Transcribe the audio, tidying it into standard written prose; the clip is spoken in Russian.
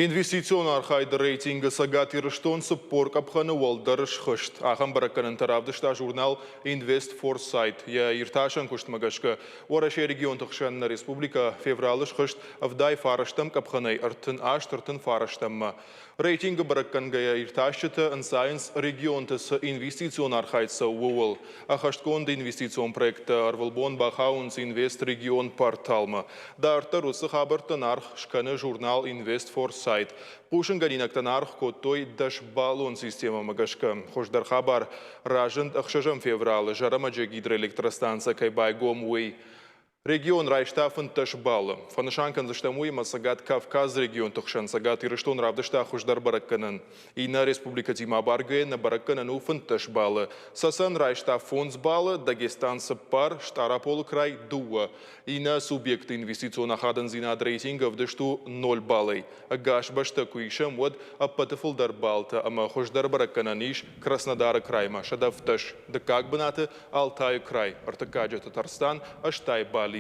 Инвестиционный хайда рейтинга сагат ирштон саппор капхана уалдарыш хышт. Ахам бараканын таравдышта журнал Invest Foresight. Я ирташан кушт магашка. Ораше регион тахшанна республика февралыш хышт авдай фараштам капханай артын аштыртын фараштамма. Рейтинга бараканга я ирташчата ан сайенс регион тас инвестиционный хайдса уол. Ахаштконда инвестицион проекта арвалбон бахаунс инвест регион порталма. Да артарусы хабартан арх шкана журнал Invest Foresight. Пушин ганинактан арх коттой даш баллон система магашка. Хождар хабар ражент ахшажам феврал жарамаджа гидроэлектростанция кайбай гомуэй. Регион райштафен таш балла. Фанашанкан заштамуй масагат Кавказ регион тухшан сагат ирштон равдашта хождар баракканан. И на республика Тима Баргуэ на баракканан уфен таш балла. Сасан райштаф фонс балла, Дагестан саппар, Штарапол край дуа. И на субъекты инвестиционных хадан зинад рейтинга вдашту 0 баллай. Агаш башта куишам вот апатафул дар балта, ама хождар бараккананиш Краснодара крайма. Шадав таш. Да как бы нате Алтай край. Артакаджа Татарстан, Аштай Бали.